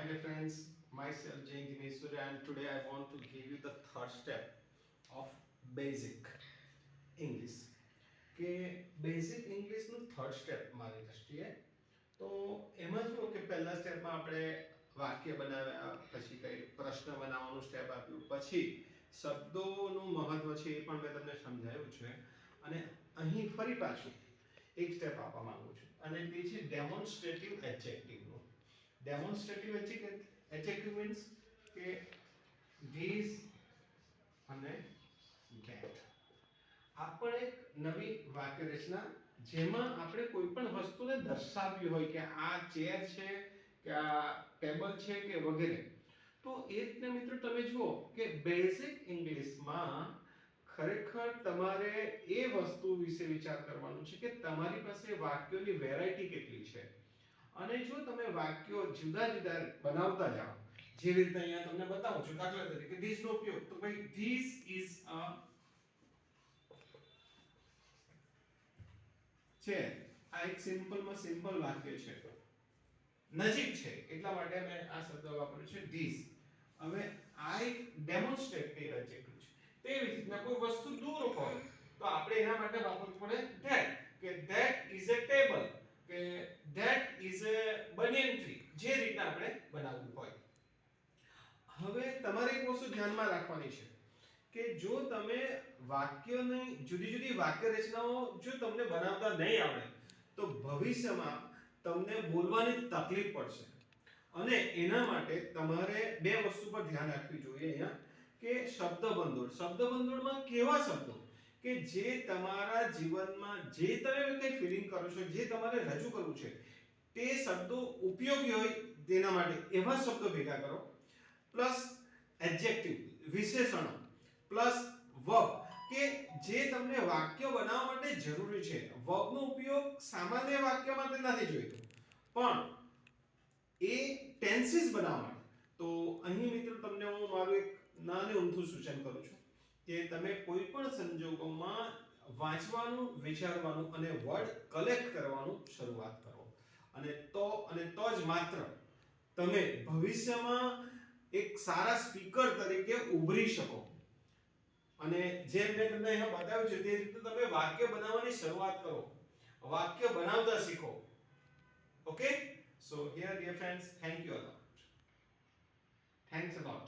My dear friends, myself Jay Dineshwar, and today I want to give you the third step of basic English. કે basic ઇંગ્લિશનું third step મારી દ્રષ્ટિએ તો એમાં જુઓ કે પહેલા સ્ટેપમાં આપણે વાક્ય બનાવ્યા, પછી કઈ પ્રશ્ન બનાવવાનું સ્ટેપ આપ્યું, પછી શબ્દોનું મહત્વ છે એ પણ મેં તમને સમજાવ્યું છે. અને અહીં ફરી પાછું એક સ્ટેપ આપવા માંગુ છું અને તે છે ડેમોન્સ્ટ્રેટિવ એડજેક્ટિવનું. ડેમોન્સ્ટ્રેટિવ એડજેક્ટિવ મીન્સ કે ધીસ અને ધેટ. આ પણ એક નવી વાક્ય રચના જેમાં આપણે કોઈ પણ વસ્તુને દર્શાવવી હોય કે આ ચેર છે કે આ ટેબલ છે કે વગેરે. તો એ રીતના મિત્રો તમે જુઓ કે બેઝિક ઇંગ્લિશમાં ખરેખર તમારે એ વસ્તુ વિશે વિચાર કરવાનો છે કે તમારી પાસે વાક્યોની વેરાયટી કેટલી છે. અને જો તમે વાક્યો જુદા જુદા બનાવતા જાઓ, જેવી રીતે અહીંયા તમને બતાવું છું, દાખલા તરીકે ધીસ નો ઉપયોગ, તો ભાઈ ધીસ ઇઝ અ ચેર. આ એક સિમ્પલમાં સિમ્પલ વાક્ય છે, નજીક છે એટલા માટે મેં આ શબ્દ વાપર્યો છે ધીસ. હવે આ એક ડેમોન્સ્ટ્રેટિવ એડજેક્ટિવ છે. તેવી રીતના કોઈ વસ્તુ દૂર હોય તો આપણે એના માટે વાપરવું પડે ધેટ, કે ધેટ ઇઝ અ ટેબલ, કે that is a banyan tree, જે રીતના આપણે બનાવવું હોય. હવે તમારે એક વસ્તુ ધ્યાનમાં રાખવાની છે કે જો તમે વાક્યની જુદી જુદી વાક્ય રચનાઓ જો તમને બનાવતા નહીં આવડે તો ભવિષ્યમાં તમને બોલવાની તકલીફ પડશે. અને એના માટે તમારે બે વસ્તુ પર ધ્યાન રાખવી જોઈએ અહીંયા, કે શબ્દભંડોળ. શબ્દભંડોળમાં કેવા શબ્દો કે જે તમારા જીવનમાં જે તમે કંઈ ફીલિંગ કરો છો, જે તમારે રજૂ કરવું છે, તે શબ્દો ઉપયોગી હોય તેના માટે એવા શબ્દો ભેગા કરો. પ્લસ એડજેક્ટિવ વિશેષણો, પ્લસ વર્બ, કે જે તમને વાક્ય બનાવવા માટે જરૂરી છે. વર્બનો ઉપયોગ સામાન્ય વાક્ય માટે નથી જોઈતો, પણ એ ટેન્સીસ બનાવવા માટે. તો અહીં મિત્રો તમને હું મારું એક નાનું અમથું સૂચન કરું છું કે તમે કોઈ પણ સંજોગોમાં વાંચવાનું, વિચારવાનું અને વર્ડ કલેક્ટ કરવાનું શરૂઆત કરો. અને તો જ માત્ર તમે ભવિષ્યમાં એક સારા સ્પીકર તરીકે ઉભરી શકો. અને જેમ મેં તમને અહીંયા બતાવ્યું છે તે રીતે તમે વાક્ય બનાવવાની શરૂઆત કરો, વાક્ય બનાવતા શીખો. Okay, so here dear friends, thank you a lot. Thanks a lot.